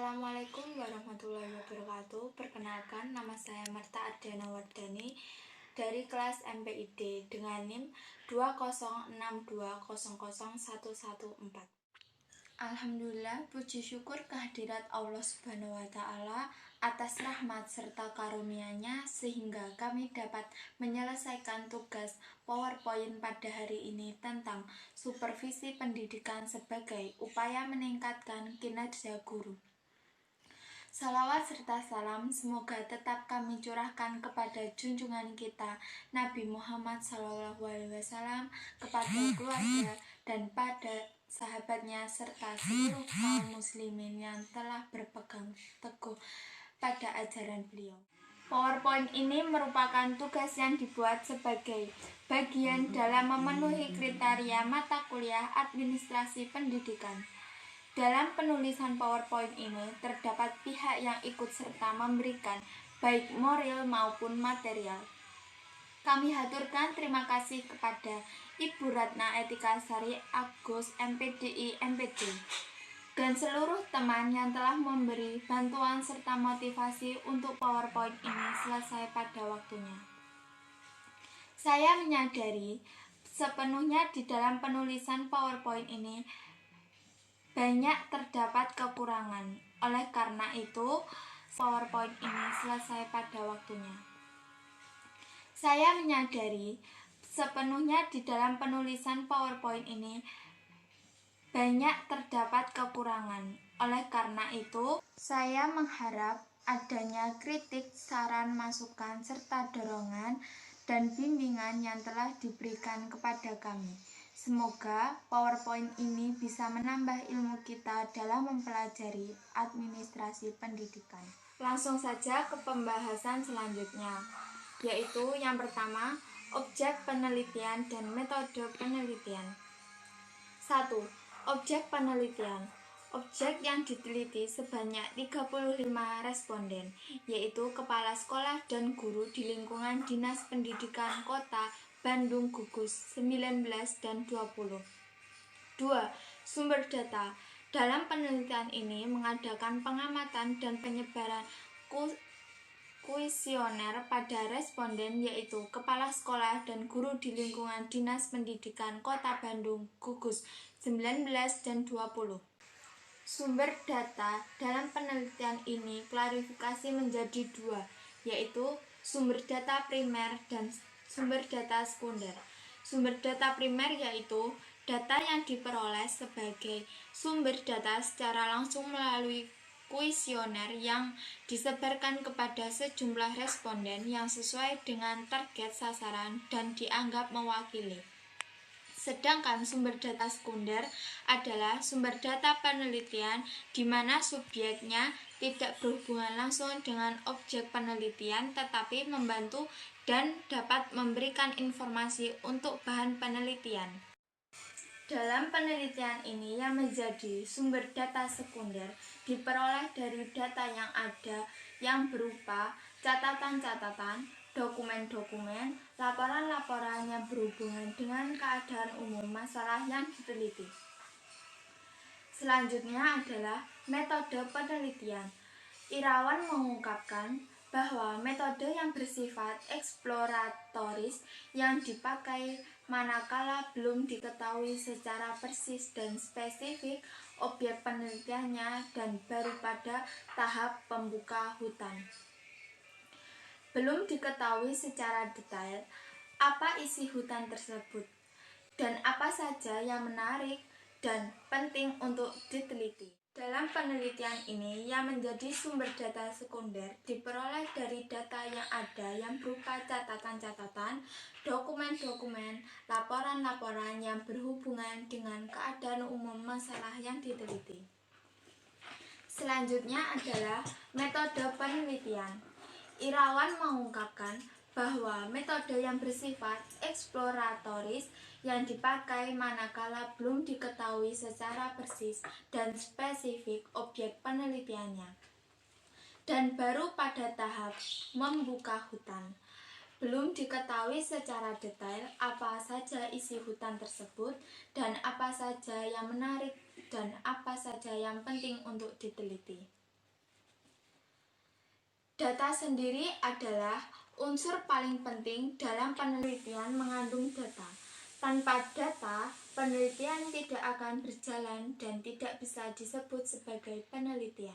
Assalamualaikum warahmatullahi wabarakatuh. Perkenalkan, nama saya Marta Ardana Wardani dari kelas MPID dengan NIM 206200114. Alhamdulillah, puji syukur kehadirat Allah Subhanahu wa Ta'ala atas rahmat serta karunia-Nya sehingga kami dapat menyelesaikan tugas PowerPoint pada hari ini tentang supervisi pendidikan sebagai upaya meningkatkan kinerja guru. Salawat serta salam semoga tetap kami curahkan kepada junjungan kita Nabi Muhammad SAW, kepada keluarga dan pada sahabatnya serta seluruh kaum muslimin yang telah berpegang teguh pada ajaran beliau. PowerPoint ini merupakan tugas yang dibuat sebagai bagian dalam memenuhi kriteria mata kuliah administrasi pendidikan. Dalam penulisan PowerPoint ini terdapat pihak yang ikut serta memberikan baik moral maupun material. Kami haturkan terima kasih kepada Ibu Ratna Etika Sari Agus MPDI MPD dan seluruh teman yang telah memberi bantuan serta motivasi untuk PowerPoint ini selesai pada waktunya. Saya menyadari sepenuhnya di dalam penulisan PowerPoint ini banyak terdapat kekurangan. Oleh karena itu, PowerPoint ini selesai pada waktunya. Saya menyadari sepenuhnya di dalam penulisan PowerPoint ini banyak terdapat kekurangan. Oleh karena itu, saya mengharap adanya kritik, saran, masukan, serta dorongan dan bimbingan yang telah diberikan kepada kami. Semoga PowerPoint ini bisa menambah ilmu kita dalam mempelajari administrasi pendidikan. Langsung saja ke pembahasan selanjutnya, yaitu yang pertama, objek penelitian dan metode penelitian. 1. Objek penelitian. Objek yang diteliti sebanyak 35 responden, yaitu kepala sekolah dan guru di lingkungan Dinas Pendidikan Kota Bandung Gugus 19 dan 20. 2. Sumber data. Dalam penelitian ini mengadakan pengamatan dan penyebaran kuesioner pada responden, yaitu kepala sekolah dan guru di lingkungan Dinas Pendidikan Kota Bandung Gugus 19 dan 20. Sumber data dalam penelitian ini klarifikasi menjadi dua, yaitu sumber data primer dan sumber data sekunder. Sumber data primer yaitu data yang diperoleh sebagai sumber data secara langsung melalui kuesioner yang disebarkan kepada sejumlah responden yang sesuai dengan target sasaran dan dianggap mewakili. Sedangkan sumber data sekunder adalah sumber data penelitian di mana subjeknya tidak berhubungan langsung dengan objek penelitian tetapi membantu dan dapat memberikan informasi untuk bahan penelitian. Dalam penelitian ini yang menjadi sumber data sekunder diperoleh dari data yang ada yang berupa catatan-catatan, dokumen-dokumen, laporan-laporan yang berhubungan dengan keadaan umum masalah yang diteliti. Selanjutnya adalah metode penelitian. Irawan mengungkapkan bahwa metode yang bersifat eksploratoris yang dipakai manakala belum diketahui secara persis dan spesifik objek penelitiannya dan baru pada tahap pembuka hutan. Belum diketahui secara detail apa isi hutan tersebut dan apa saja yang menarik dan penting untuk diteliti. Dalam penelitian ini yang menjadi sumber data sekunder diperoleh dari data yang ada yang berupa catatan-catatan, dokumen-dokumen, laporan-laporan yang berhubungan dengan keadaan umum masalah yang diteliti. Selanjutnya adalah metode penelitian. Irawan mengungkapkan bahwa metode yang bersifat eksploratoris yang dipakai manakala belum diketahui secara persis dan spesifik objek penelitiannya dan baru pada tahap membuka hutan. Belum diketahui secara detail apa saja isi hutan tersebut dan apa saja yang menarik dan apa saja yang penting untuk diteliti. Data sendiri adalah unsur paling penting dalam penelitian mengandung data. Tanpa data, penelitian tidak akan berjalan dan tidak bisa disebut sebagai penelitian.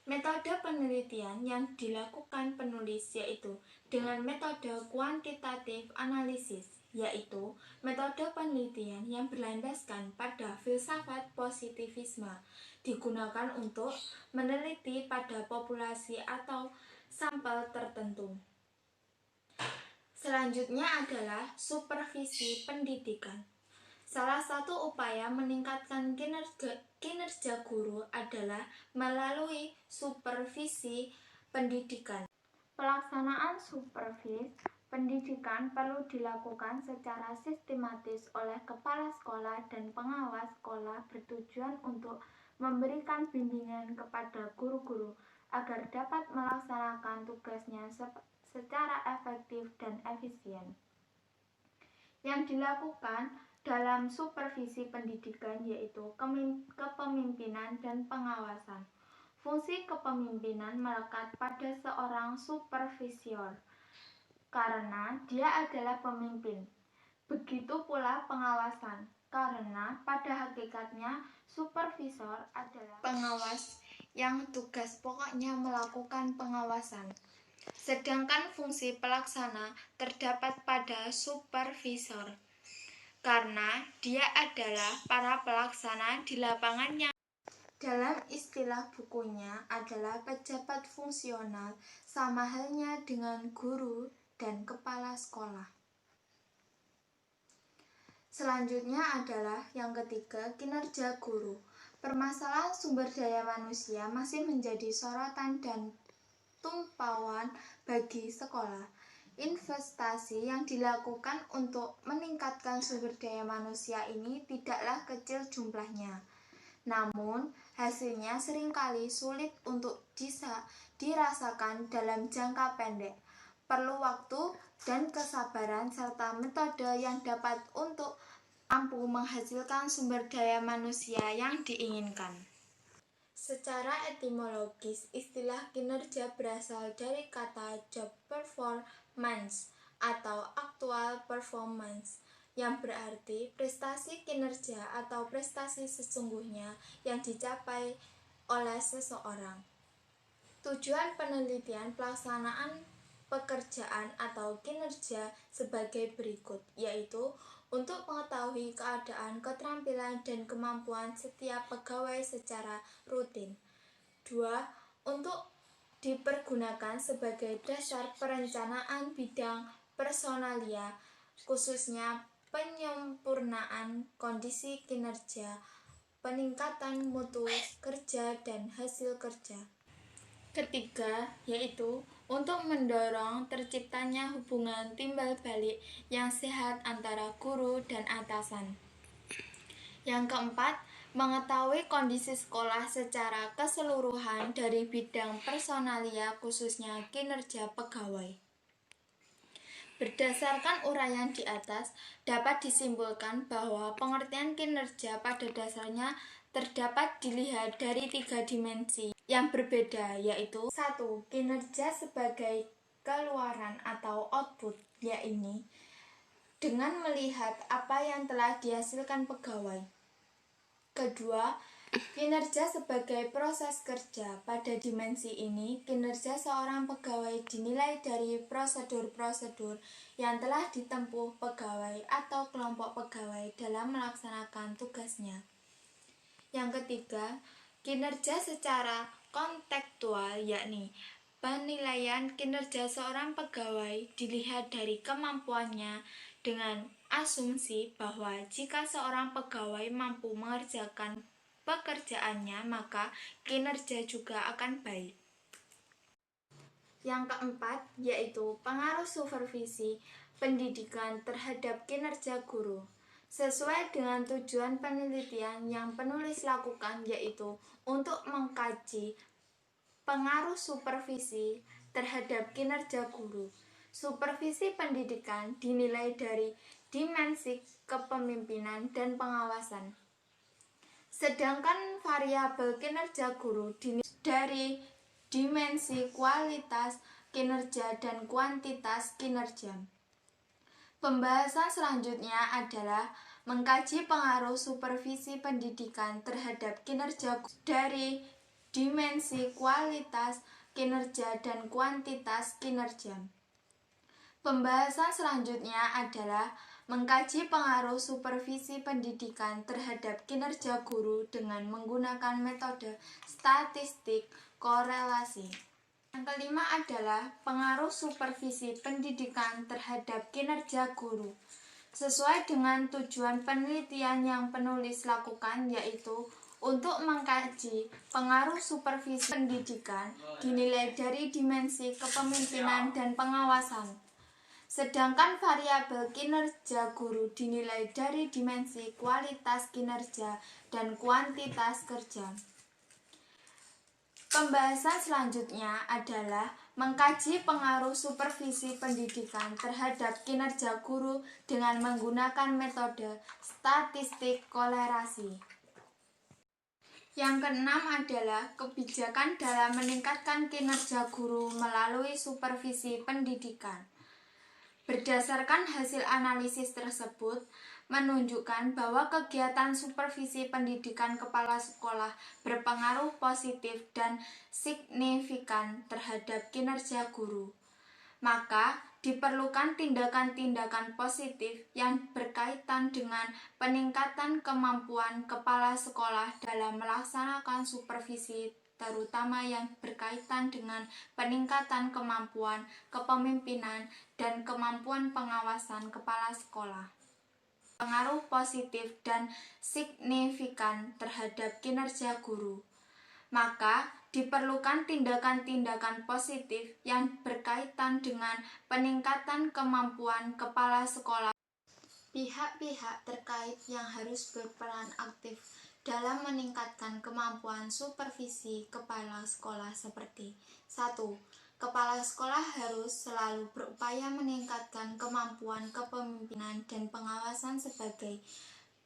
Metode penelitian yang dilakukan penulis yaitu dengan metode kuantitatif analisis, yaitu metode penelitian yang berlandaskan pada filsafat positivisme, digunakan untuk meneliti pada populasi atau sampel tertentu. Selanjutnya adalah supervisi pendidikan. Salah satu upaya meningkatkan kinerja guru adalah melalui supervisi pendidikan. Pelaksanaan supervisi pendidikan perlu dilakukan secara sistematis oleh kepala sekolah dan pengawas sekolah bertujuan untuk memberikan bimbingan kepada guru-guru agar dapat melaksanakan tugasnya secara efektif dan efisien. Yang dilakukan dalam supervisi pendidikan yaitu kepemimpinan dan pengawasan. Fungsi kepemimpinan melekat pada seorang supervisor karena dia adalah pemimpin. Begitu pula pengawasan, karena pada hakikatnya supervisor adalah pengawas yang tugas pokoknya melakukan pengawasan. Sedangkan fungsi pelaksana terdapat pada supervisor, karena dia adalah para pelaksana di lapangannya. Dalam istilah bukunya adalah pejabat fungsional, sama halnya dengan guru dan kepala sekolah. Selanjutnya adalah yang ketiga, kinerja guru. Permasalahan sumber daya manusia masih menjadi sorotan dan tumpuan bagi sekolah. Investasi yang dilakukan untuk meningkatkan sumber daya manusia ini tidaklah kecil jumlahnya. Namun, hasilnya seringkali sulit untuk dirasakan dalam jangka pendek. Perlu waktu dan kesabaran serta metode yang dapat untuk mampu menghasilkan sumber daya manusia yang diinginkan. Secara etimologis, istilah kinerja berasal dari kata job performance atau actual performance, yang berarti prestasi kinerja atau prestasi sesungguhnya yang dicapai oleh seseorang. Tujuan penelitian pelaksanaan pekerjaan atau kinerja sebagai berikut, yaitu untuk mengetahui keadaan, keterampilan, dan kemampuan setiap pegawai secara rutin. 2. Untuk dipergunakan sebagai dasar perencanaan bidang personalia, khususnya penyempurnaan kondisi kinerja, peningkatan mutu kerja, dan hasil kerja. Ketiga, yaitu untuk mendorong terciptanya hubungan timbal balik yang sehat antara guru dan atasan. Yang keempat, mengetahui kondisi sekolah secara keseluruhan dari bidang personalia khususnya kinerja pegawai. Berdasarkan uraian di atas, dapat disimpulkan bahwa pengertian kinerja pada dasarnya terdapat dilihat dari 3 dimensi yang berbeda, yaitu 1. Kinerja sebagai keluaran atau output, yaitu dengan melihat apa yang telah dihasilkan pegawai. Kedua, kinerja sebagai proses kerja. Pada dimensi ini, kinerja seorang pegawai dinilai dari prosedur-prosedur yang telah ditempuh pegawai atau kelompok pegawai dalam melaksanakan tugasnya. Yang ketiga, kinerja secara kontekstual, yakni penilaian kinerja seorang pegawai dilihat dari kemampuannya dengan asumsi bahwa jika seorang pegawai mampu mengerjakan pekerjaannya, maka kinerja juga akan baik. Yang keempat, yaitu pengaruh supervisi pendidikan terhadap kinerja guru. Sesuai dengan tujuan penelitian yang penulis lakukan, yaitu untuk mengkaji pengaruh supervisi terhadap kinerja guru. Supervisi pendidikan dinilai dari dimensi kepemimpinan dan pengawasan. Sedangkan variabel kinerja guru dinilai dari dimensi kualitas kinerja dan kuantitas kinerja. Pembahasan selanjutnya adalah mengkaji pengaruh supervisi pendidikan terhadap kinerja dari dimensi kualitas kinerja dan kuantitas kinerja. Pembahasan selanjutnya adalah mengkaji pengaruh supervisi pendidikan terhadap kinerja guru dengan menggunakan metode statistik korelasi. Yang kelima adalah pengaruh supervisi pendidikan terhadap kinerja guru. Sesuai dengan tujuan penelitian yang penulis lakukan, yaitu untuk mengkaji pengaruh supervisi pendidikan dinilai dari dimensi kepemimpinan dan pengawasan. Sedangkan variabel kinerja guru dinilai dari dimensi kualitas kinerja dan kuantitas kerja. Pembahasan selanjutnya adalah mengkaji pengaruh supervisi pendidikan terhadap kinerja guru dengan menggunakan metode statistik korelasi. Yang keenam adalah kebijakan dalam meningkatkan kinerja guru melalui supervisi pendidikan. Berdasarkan hasil analisis tersebut, menunjukkan bahwa kegiatan supervisi pendidikan kepala sekolah berpengaruh positif dan signifikan terhadap kinerja guru. Maka, diperlukan tindakan-tindakan positif yang berkaitan dengan peningkatan kemampuan kepala sekolah dalam melaksanakan supervisi, terutama yang berkaitan dengan peningkatan kemampuan kepemimpinan dan kemampuan pengawasan kepala sekolah. Pengaruh positif dan signifikan terhadap kinerja guru. Maka, diperlukan tindakan-tindakan positif yang berkaitan dengan peningkatan kemampuan kepala sekolah. Pihak-pihak terkait yang harus berperan aktif dalam meningkatkan kemampuan supervisi kepala sekolah seperti 1. Kepala sekolah harus selalu berupaya meningkatkan kemampuan kepemimpinan dan pengawasan sebagai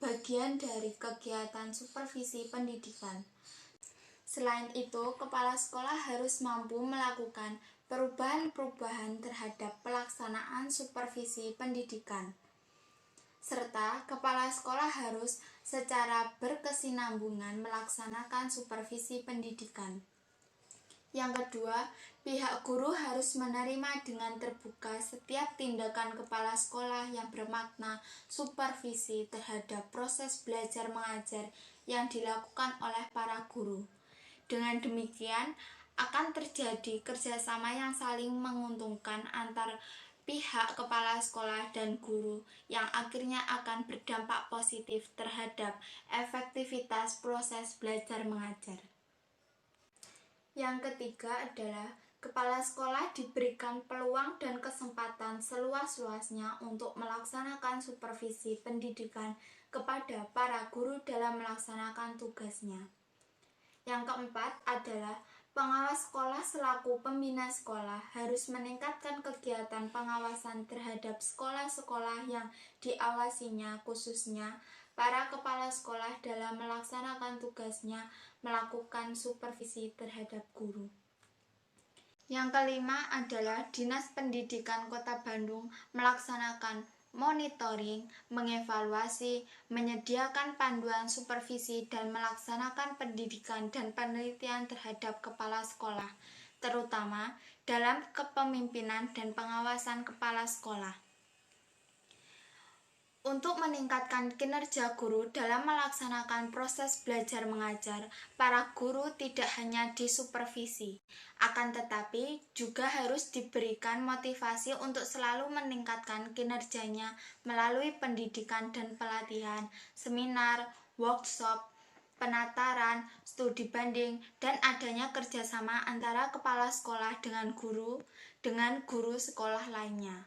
bagian dari kegiatan supervisi pendidikan. Selain itu, kepala sekolah harus mampu melakukan perubahan-perubahan terhadap pelaksanaan supervisi pendidikan. Serta kepala sekolah harus secara berkesinambungan melaksanakan supervisi pendidikan. Yang kedua, pihak guru harus menerima dengan terbuka setiap tindakan kepala sekolah yang bermakna supervisi terhadap proses belajar mengajar yang dilakukan oleh para guru. Dengan demikian, akan terjadi kerjasama yang saling menguntungkan antar pihak kepala sekolah dan guru yang akhirnya akan berdampak positif terhadap efektivitas proses belajar mengajar. Yang ketiga adalah kepala sekolah diberikan peluang dan kesempatan seluas-luasnya untuk melaksanakan supervisi pendidikan kepada para guru dalam melaksanakan tugasnya. Yang keempat adalah pengawas sekolah selaku pembina sekolah harus meningkatkan kegiatan pengawasan terhadap sekolah-sekolah yang diawasinya, khususnya para kepala sekolah dalam melaksanakan tugasnya melakukan supervisi terhadap guru. Yang kelima adalah Dinas Pendidikan Kota Bandung melaksanakan monitoring, mengevaluasi, menyediakan panduan supervisi dan melaksanakan pendidikan dan penelitian terhadap kepala sekolah, terutama dalam kepemimpinan dan pengawasan kepala sekolah. Untuk meningkatkan kinerja guru dalam melaksanakan proses belajar mengajar, para guru tidak hanya disupervisi, akan tetapi juga harus diberikan motivasi untuk selalu meningkatkan kinerjanya melalui pendidikan dan pelatihan, seminar, workshop, penataran, studi banding, dan adanya kerjasama antara kepala sekolah dengan guru sekolah lainnya.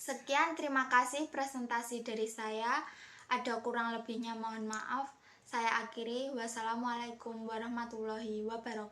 Sekian, terima kasih presentasi dari saya. Ada kurang lebihnya mohon maaf. Saya akhiri. Wassalamualaikum warahmatullahi wabarakatuh.